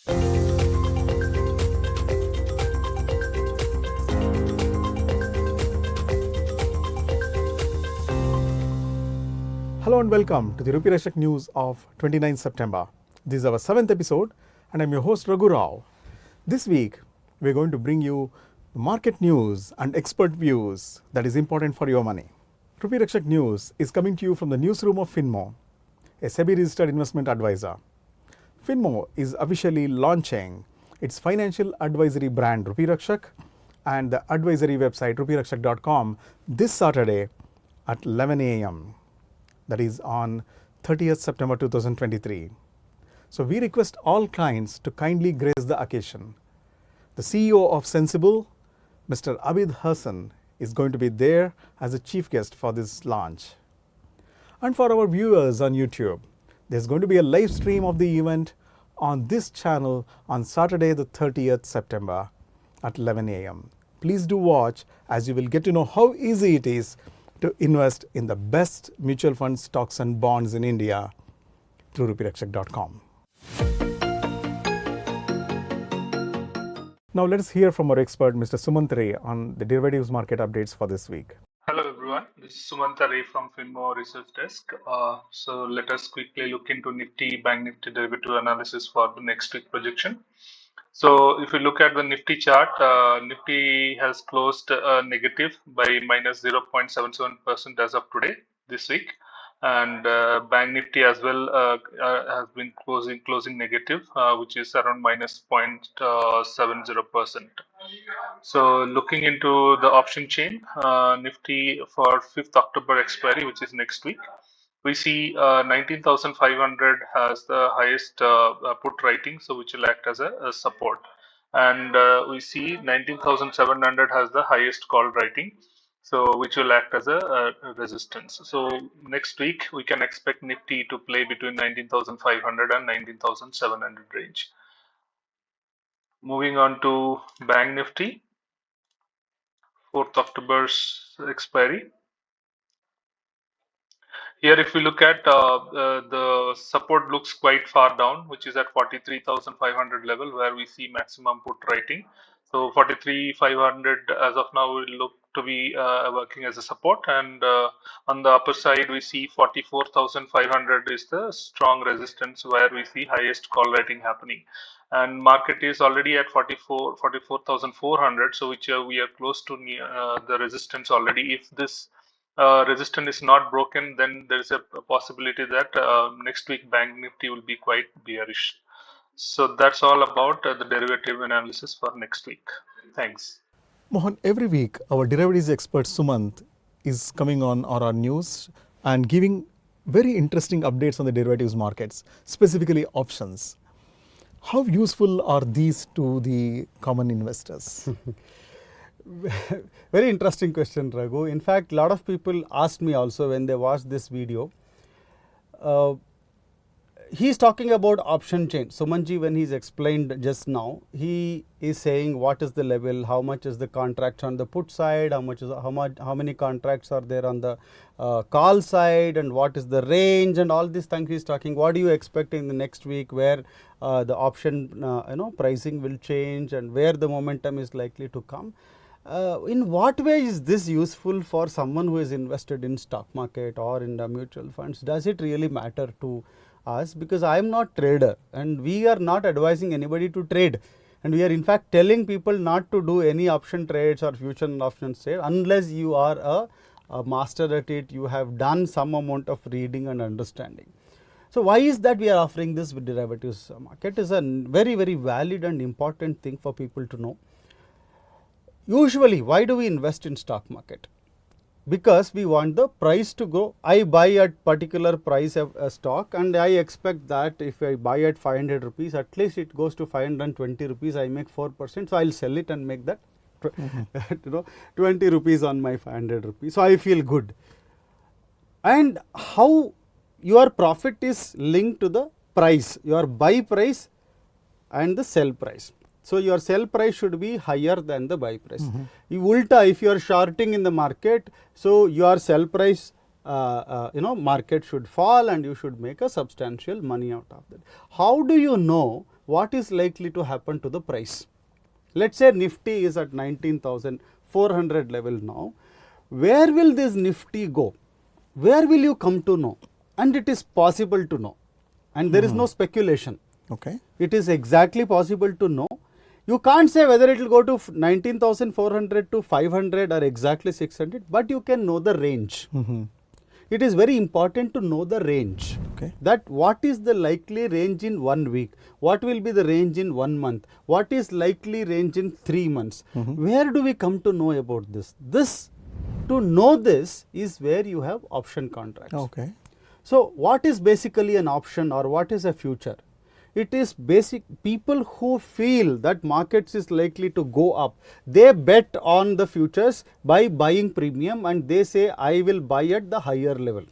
Hello and welcome to the Rupee Rakshak news of 29 September. This is our 7th episode and I'm your host Raghu Rao. This week we're going to bring you market news and expert views that is important for your money. Rupee Rakshak news is coming to you from the newsroom of FinMo, a SEBI registered investment advisor. FinMo is officially launching its financial advisory brand Rupee Rakshak and the advisory website rupeerakshak.com this Saturday at 11 a.m. That is on 30th September 2023. So we request all clients to kindly grace the occasion. The CEO of Sensible, Mr. Abid Hassan, is going to be there as a chief guest for this launch. And for our viewers on YouTube, there's going to be a live stream of the event on this channel on Saturday the 30th September at 11 a.m. Please do watch, as you will get to know how easy it is to invest in the best mutual funds, stocks and bonds in India through rupeerakshak.com. Now let us hear from our expert, Mr. Sumant Ray, on the derivatives market updates for this week. Hello everyone, this is Sumant Ray from FinMo Research Desk. So let us quickly look into Nifty, Bank Nifty derivative analysis for the next week projection. So if you look at the Nifty chart, Nifty has closed negative by minus 0.77% as of today, this week. And Bank Nifty as well has been closing negative, which is around minus 0.70%. So looking into the option chain, Nifty for 5th October expiry, which is next week, we see 19,500 has the highest put writing, so which will act as a support. And we see 19,700 has the highest call writing, so which will act as a resistance. So next week we can expect Nifty to play between 19,500 and 19,700 range. Moving on to Bank Nifty, 4th October's expiry. Here, if we look at the support looks quite far down, which is at 43,500 level, where we see maximum put writing. So 43,500 as of now will look to be working as a support, and on the upper side we see 44,500 is the strong resistance where we see highest call writing happening. And market is already at 44,400, so which we are close to the resistance already. If this resistance is not broken, then there is a possibility that next week Bank Nifty will be quite bearish. So that's all about the derivative analysis for next week. Thanks. Mohan, every week our derivatives expert Sumant is coming on our news and giving very interesting updates on the derivatives markets, specifically options. How useful are these to the common investors? Very interesting question, Raghu. In fact, a lot of people asked me also when they watched this video. He's talking about option chain. Sumanji, when he's explained just now, he is saying what is the level, how much is the contract on the put side, how many contracts are there on the call side, and what is the range, and all these things he's talking. What do you expect in the next week, where the option pricing will change and where the momentum is likely to come. In what way is this useful for someone who is invested in stock market or in the mutual funds? Does it really matter to us? Because I am not trader and we are not advising anybody to trade, and we are in fact telling people not to do any option trades or future options trade unless you are a master at it, you have done some amount of reading and understanding. So why is that we are offering this with derivatives market? Is a very, very valid and important thing for people to know. Usually, why do we invest in stock market? Because we want the price to go. I buy at particular price of a stock, and I expect that if I buy at 500 rupees, at least it goes to 520 rupees, I make 4%. So I will sell it and make that 20 rupees on my 500 rupees. So I feel good. And how your profit is linked to the price, your buy price and the sell price. So your sell price should be higher than the buy price. Ulta, if you are shorting in the market, so your sell price market should fall and you should make a substantial money out of that. How do you know what is likely to happen to the price? Let's say Nifty is at 19,400 level now. Where will this Nifty go? Where will you come to know? And it is possible to know. And there is no speculation. Okay. It is exactly possible to know. You can't say whether it will go to 19,400 to 500 or exactly 600, but you can know the range. It is very important to know the range. Okay. That what is the likely range in 1 week, what will be the range in 1 month, what is likely range in 3 months. Where do we come to know about this? To know this is where you have option contracts. Okay. So what is basically an option or what is a future? It is basic people who feel that markets is likely to go up. They bet on the futures by buying premium and they say I will buy at the higher level.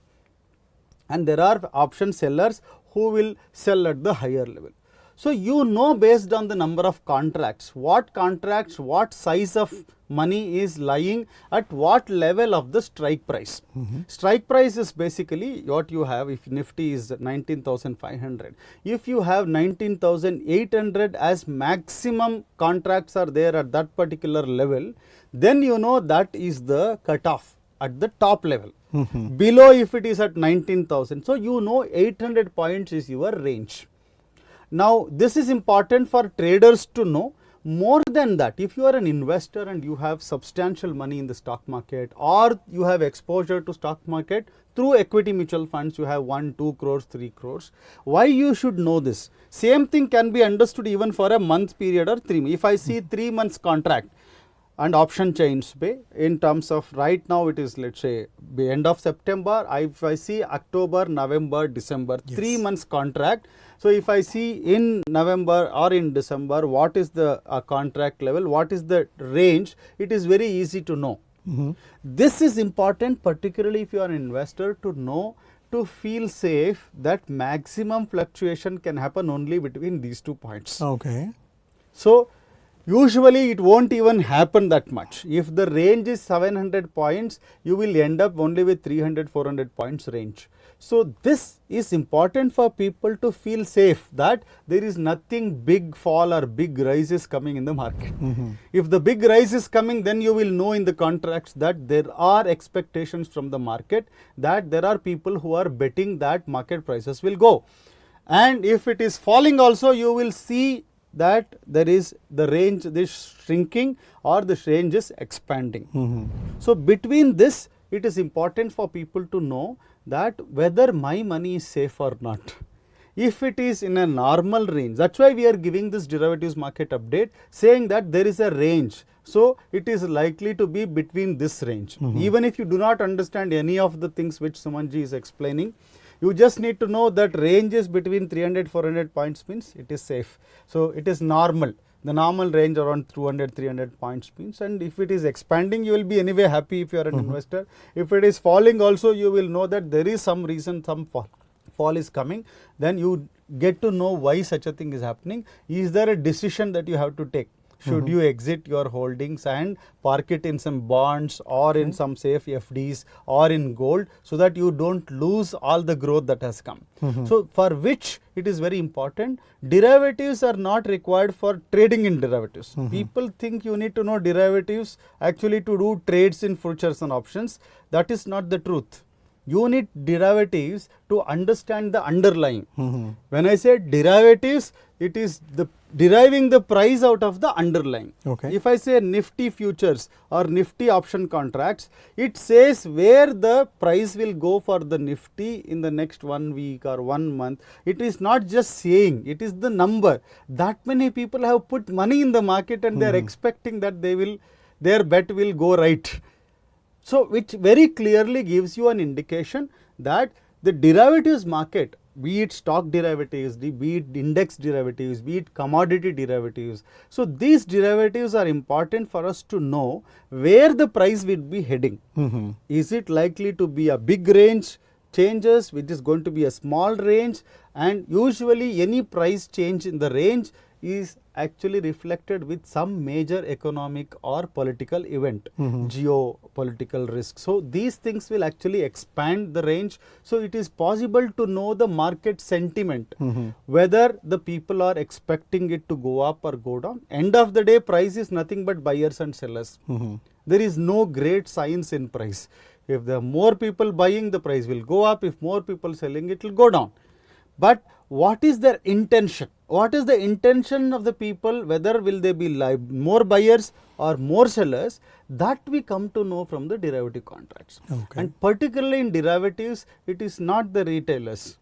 And there are option sellers who will sell at the higher level. So you know based on the number of contracts, what size of money is lying at what level of the strike price. Strike price is basically what you have if Nifty is 19,500. If you have 19,800 as maximum contracts are there at that particular level, then you know that is the cutoff at the top level. Below if it is at 19,000, so you know 800 points is your range. Now this is important for traders to know. More than that, if you are an investor and you have substantial money in the stock market or you have exposure to stock market through equity mutual funds, you have 1, 2 crores, 3 crores. Why you should know this? Same thing can be understood even for a month period or 3 months. If I see 3 months contract and option chains in terms of right now it is let's say the end of September, if I see October, November, December, 3 months contract. So if I see in November or in December, what is the contract level, what is the range, it is very easy to know. This is important particularly if you are an investor to know, to feel safe that maximum fluctuation can happen only between these 2 points. Okay. So usually it won't even happen that much. If the range is 700 points, you will end up only with 300, 400 points range. So this is important for people to feel safe that there is nothing big fall or big rises coming in the market. If the big rise is coming, then you will know in the contracts that there are expectations from the market that there are people who are betting that market prices will go. And if it is falling also, you will see that there is the range is shrinking or the range is expanding. So between this, it is important for people to know that whether my money is safe or not. If it is in a normal range, that's why we are giving this derivatives market update saying that there is a range. So it is likely to be between this range. Even if you do not understand any of the things which Sumanji is explaining, you just need to know that range is between 300, 400 points means it is safe. So it is normal. The normal range around 200, 300 points means, and if it is expanding, you will be anyway happy if you are an investor. If it is falling also, you will know that there is some reason, some fall is coming. Then you get to know why such a thing is happening. Is there a decision that you have to take? Should you exit your holdings and park it in some bonds or in some safe FDs or in gold so that you don't lose all the growth that has come. So for which it is very important, derivatives are not required for trading in derivatives. People think you need to know derivatives actually to do trades in futures and options. That is not the truth. You need derivatives to understand the underlying. When I say derivatives, it is the deriving the price out of the underlying. Okay. If I say Nifty futures or Nifty option contracts, it says where the price will go for the Nifty in the next 1 week or 1 month. It is not just saying, it is the number. That many people have put money in the market and they are expecting that their bet will go right. So which very clearly gives you an indication that the derivatives market, be it stock derivatives, be it index derivatives, be it commodity derivatives. So these derivatives are important for us to know where the price will be heading. Is it likely to be a big range changes, which is going to be a small range, and usually any price change in the range is actually reflected with some major economic or political event, geopolitical risk. So these things will actually expand the range. So it is possible to know the market sentiment, whether the people are expecting it to go up or go down. End of the day, price is nothing but buyers and sellers. There is no great science in price. If there are more people buying, the price will go up. If more people selling, it will go down. But what is their intention? What is the intention of the people? Whether will they be more buyers or more sellers? That we come to know from the derivative contracts. And particularly in derivatives, it is not the retailers.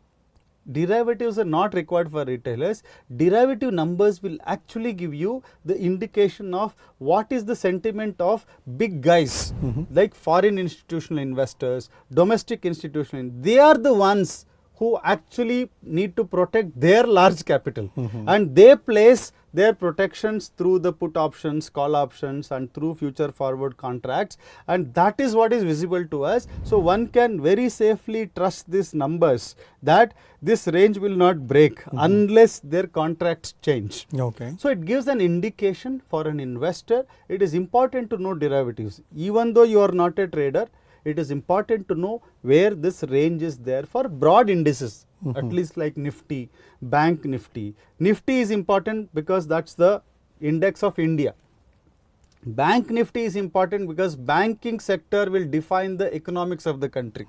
Derivatives are not required for retailers. Derivative numbers will actually give you the indication of what is the sentiment of big guys like foreign institutional investors, domestic institutional. They are the ones who actually need to protect their large capital, and they place their protections through the put options, call options, and through future forward contracts, and that is what is visible to us. So one can very safely trust these numbers that this range will not break unless their contracts change. So it gives an indication for an investor. It is important to know derivatives. Even though you are not a trader, it is important to know where this range is there for broad indices, at least like Nifty, Bank Nifty. Nifty is important because that's the index of India. Bank Nifty is important because banking sector will define the economics of the country.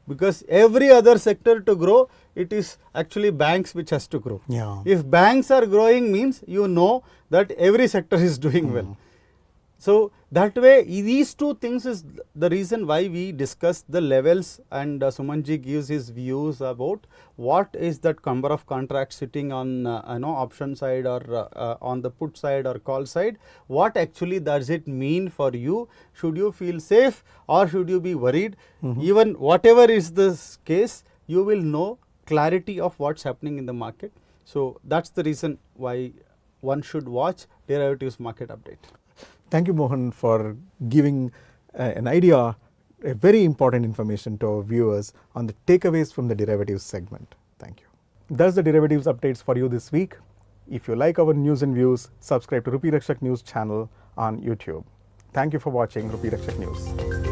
Because every other sector to grow, it is actually banks which has to grow. If banks are growing means you know that every sector is doing well. So that way, these two things is the reason why we discuss the levels, and Sumanji gives his views about what is that number of contracts sitting on option side or on the put side or call side. What actually does it mean for you? Should you feel safe or should you be worried? Even whatever is the case, you will know clarity of what's happening in the market. So that's the reason why one should watch derivatives market update. Thank you, Mohan, for giving an idea, a very important information to our viewers on the takeaways from the derivatives segment. Thank you. That's the derivatives updates for you this week. If you like our news and views, subscribe to Rupee Rakshak News channel on YouTube. Thank you for watching Rupee Rakshak News.